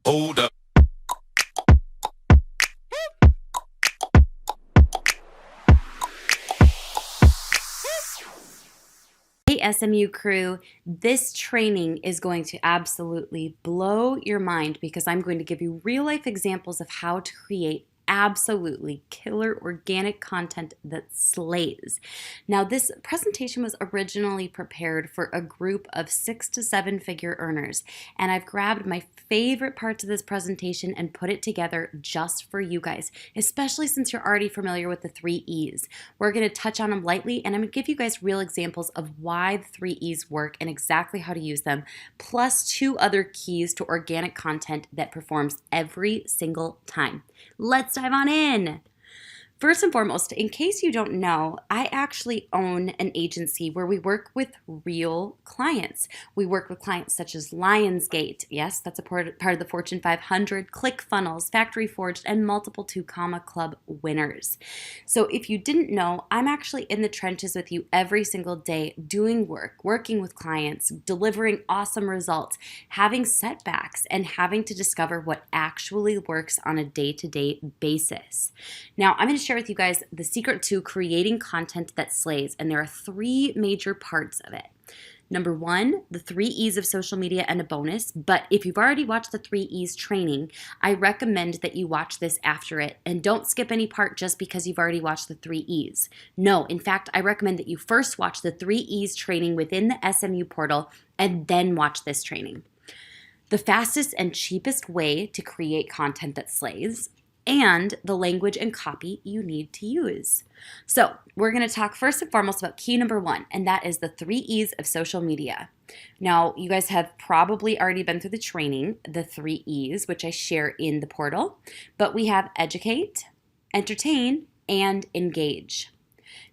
Hold up. Hey SMU crew, this training is going to absolutely blow your mind because I'm going to give you real life examples of how to create absolutely killer organic content that slays. Now, this presentation was originally prepared for a group of 6 to 7 figure earners, and I've grabbed my favorite parts of this presentation and put it together just for you guys, especially since you're already familiar with the 3 E's. We're going to touch on them lightly, and I'm going to give you guys real examples of why the 3 E's work and exactly how to use them, plus 2 other keys to organic content that performs every single time. Let's dive on in. First and foremost, in case you don't know, I actually own an agency where we work with real clients. We work with clients such as Lionsgate, yes, that's a part of the Fortune 500, ClickFunnels, Factory Forged, and multiple 2 Comma Club winners. So if you didn't know, I'm actually in the trenches with you every single day doing work, working with clients, delivering awesome results, having setbacks, and having to discover what actually works on a day-to-day basis. Now, I'm going to share with you guys the secret to creating content that slays, and there are 3 major parts of it. Number 1, the 3 E's of social media and a bonus, but if you've already watched the 3 E's training, I recommend that you watch this after it and don't skip any part just because you've already watched the 3 E's. No, in fact, I recommend that you first watch the 3 E's training within the SMU portal and then watch this training. The fastest and cheapest way to create content that slays, and the language and copy you need to use. So we're going to talk first and foremost about key number 1, and that is the 3 E's of social media. Now, you guys have probably already been through the training, the 3 E's, which I share in the portal, but we have educate, entertain, and engage.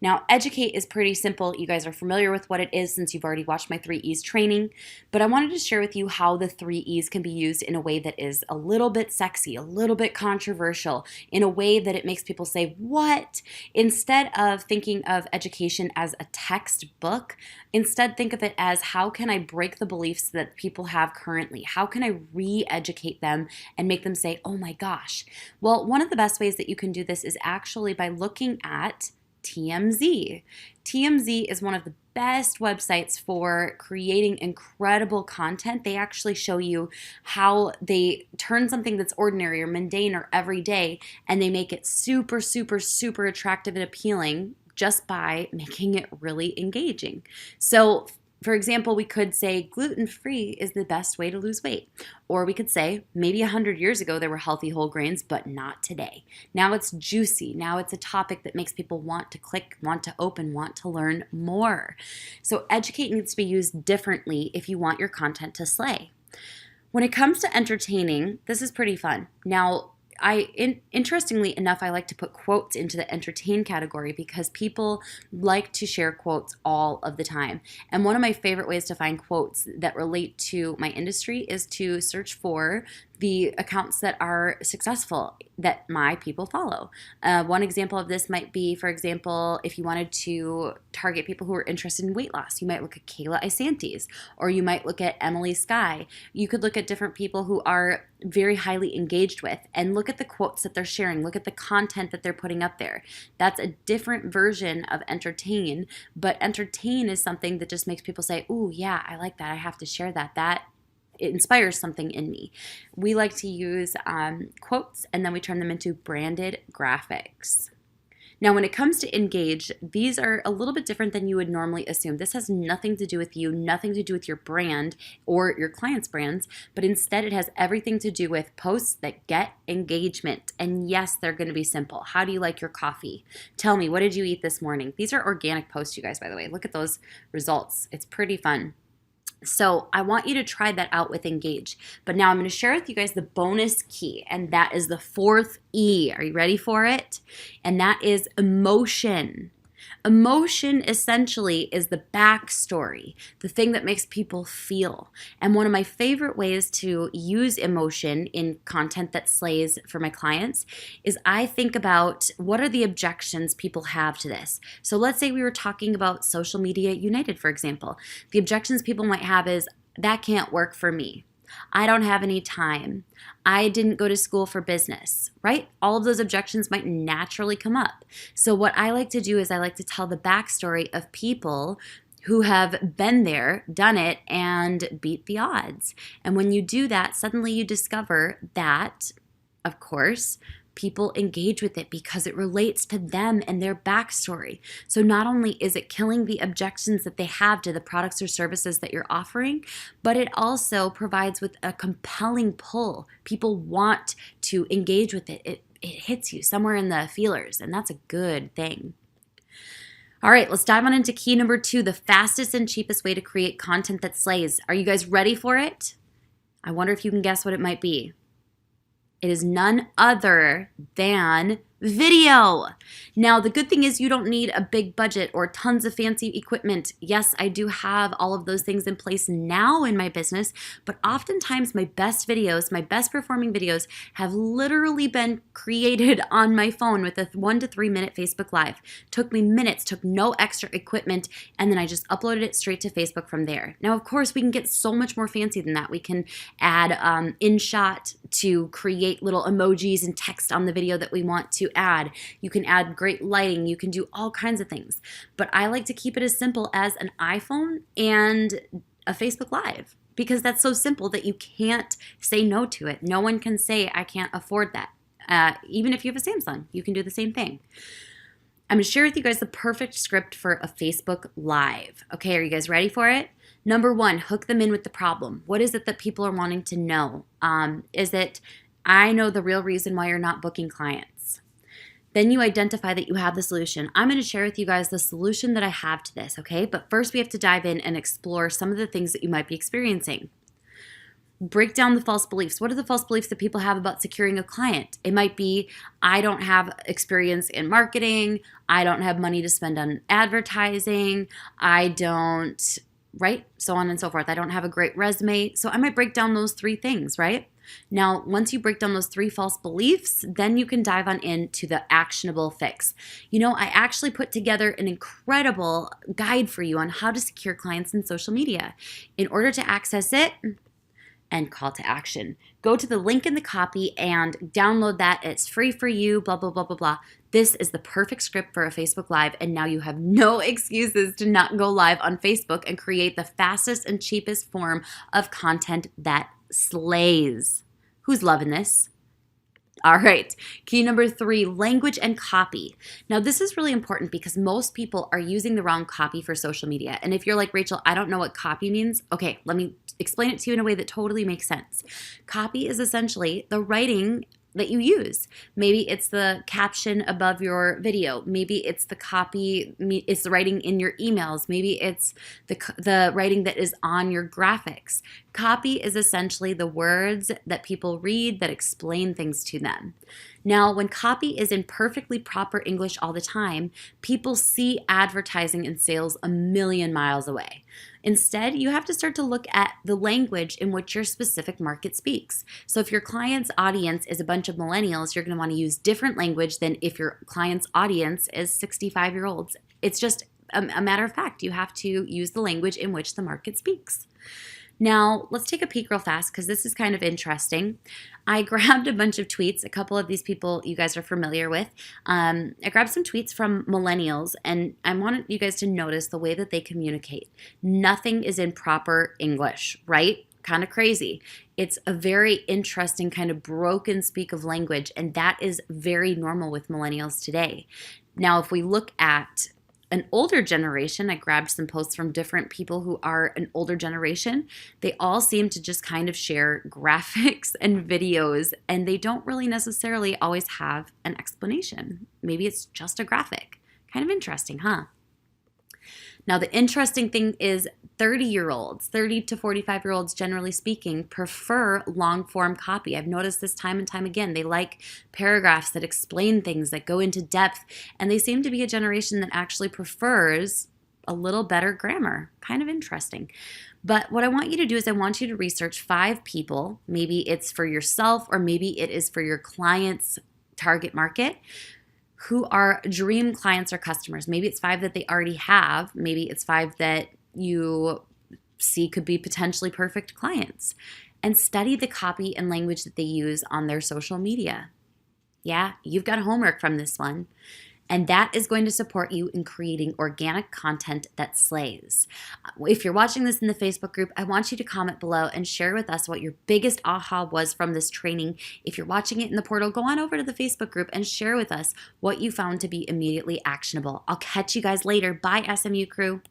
Now, educate is pretty simple. You guys are familiar with what it is since you've already watched my 3 E's training, but I wanted to share with you how the 3 E's can be used in a way that is a little bit sexy, a little bit controversial, in a way that it makes people say, what? Instead of thinking of education as a textbook, instead think of it as how can I break the beliefs that people have currently? How can I re-educate them and make them say, oh my gosh? Well, one of the best ways that you can do this is actually by looking at TMZ. TMZ is one of the best websites for creating incredible content. They actually show you how they turn something that's ordinary or mundane or everyday and they make it super, super, super attractive and appealing just by making it really engaging. So, for example, we could say gluten-free is the best way to lose weight. Or we could say maybe 100 years ago there were healthy whole grains, but not today. Now it's juicy. Now it's a topic that makes people want to click, want to open, want to learn more. So educate needs to be used differently if you want your content to slay. When it comes to entertaining, this is pretty fun. Now, interestingly enough, I like to put quotes into the entertain category because people like to share quotes all of the time. And one of my favorite ways to find quotes that relate to my industry is to search for the accounts that are successful that my people follow. One example of this might be, for example, if you wanted to target people who are interested in weight loss, you might look at Kayla Isantes, or you might look at Emily Skye. You could look at different people who are very highly engaged with and look at the quotes that they're sharing, look at the content that they're putting up there. That's a different version of entertain, but entertain is something that just makes people say, ooh, yeah, I like that. I have to share that. It inspires something in me. We like to use quotes and then we turn them into branded graphics. Now, when it comes to engage, these are a little bit different than you would normally assume. This has nothing to do with you, nothing to do with your brand or your client's brands, but instead it has everything to do with posts that get engagement. And yes, they're going to be simple. How do you like your coffee? Tell me, what did you eat this morning? These are organic posts, you guys, by the way. Look at those results. It's pretty fun. So I want you to try that out with Engage. But now I'm going to share with you guys the bonus key, and that is the 4th E. Are you ready for it? And that is emotion. Emotion essentially is the backstory, the thing that makes people feel. And one of my favorite ways to use emotion in content that slays for my clients is I think about what are the objections people have to this. So let's say we were talking about Social Media United, for example. The objections people might have is, that can't work for me. I don't have any time. I didn't go to school for business, right? All of those objections might naturally come up. So what I like to do is I like to tell the backstory of people who have been there, done it, and beat the odds. And when you do that, suddenly you discover that, of course, people engage with it because it relates to them and their backstory. So not only is it killing the objections that they have to the products or services that you're offering, but it also provides with a compelling pull. People want to engage with it. It hits you somewhere in the feelers, and that's a good thing. All right, let's dive on into key number 2, the fastest and cheapest way to create content that slays. Are you guys ready for it? I wonder if you can guess what it might be. It is none other than video. Now, the good thing is you don't need a big budget or tons of fancy equipment. Yes, I do have all of those things in place now in my business, but oftentimes my best videos, my best performing videos have literally been created on my phone with a 1 to 3 minute Facebook Live. Took me minutes, took no extra equipment, and then I just uploaded it straight to Facebook from there. Now, of course, we can get so much more fancy than that. We can add InShot to create little emojis and text on the video that we want to add. You can add great lighting. You can do all kinds of things. But I like to keep it as simple as an iPhone and a Facebook Live because that's so simple that you can't say no to it. No one can say, I can't afford that. Even if you have a Samsung, you can do the same thing. I'm going to share with you guys the perfect script for a Facebook Live. Okay, are you guys ready for it? Number 1, hook them in with the problem. What is it that people are wanting to know? Is it, I know the real reason why you're not booking clients. Then you identify that you have the solution. I'm going to share with you guys the solution that I have to this, okay? But first we have to dive in and explore some of the things that you might be experiencing. Break down the false beliefs. What are the false beliefs that people have about securing a client? It might be, I don't have experience in marketing. I don't have money to spend on advertising. I don't, right? So on and so forth. I don't have a great resume. So I might break down those 3 things, right? Now, once you break down those 3 false beliefs, then you can dive on into the actionable fix. You know, I actually put together an incredible guide for you on how to secure clients in social media. In order to access it, and call to action. Go to the link in the copy and download that. It's free for you, blah, blah, blah, blah, blah. This is the perfect script for a Facebook Live, and now you have no excuses to not go live on Facebook and create the fastest and cheapest form of content that slays. Who's loving this? All right, key number 3, language and copy. Now, this is really important because most people are using the wrong copy for social media. And if you're like, Rachel, I don't know what copy means. Okay, let me explain it to you in a way that totally makes sense. Copy is essentially the writing that you use. Maybe it's the caption above your video. Maybe it's the copy, it's the writing in your emails. Maybe it's the writing that is on your graphics. Copy is essentially the words that people read that explain things to them. Now, when copy is in perfectly proper English all the time, people see advertising and sales a million miles away. Instead, you have to start to look at the language in which your specific market speaks. So if your client's audience is a bunch of millennials, you're going to want to use different language than if your client's audience is 65-year-olds. It's just a matter of fact. You have to use the language in which the market speaks. Now, let's take a peek real fast because this is kind of interesting. I grabbed a bunch of tweets. A couple of these people you guys are familiar with. I grabbed some tweets from millennials, and I wanted you guys to notice the way that they communicate. Nothing is in proper English, right? Kind of crazy. It's a very interesting kind of broken speak of language, and that is very normal with millennials today. Now, if we look at an older generation, I grabbed some posts from different people who are an older generation. They all seem to just kind of share graphics and videos, and they don't really necessarily always have an explanation. Maybe it's just a graphic. Kind of interesting, huh? Now, the interesting thing is 30-year-olds, 30 to 45-year-olds, generally speaking, prefer long-form copy. I've noticed this time and time again. They like paragraphs that explain things, that go into depth, and they seem to be a generation that actually prefers a little better grammar. Kind of interesting. But what I want you to do is I want you to research 5 people. Maybe it's for yourself or maybe it is for your client's target market, who are dream clients or customers. Maybe it's 5 that they already have. Maybe it's 5 that you see could be potentially perfect clients. and study the copy and language that they use on their social media. Yeah, you've got homework from this one. And that is going to support you in creating organic content that slays. If you're watching this in the Facebook group, I want you to comment below and share with us what your biggest aha was from this training. If you're watching it in the portal, go on over to the Facebook group and share with us what you found to be immediately actionable. I'll catch you guys later. Bye, SMU crew.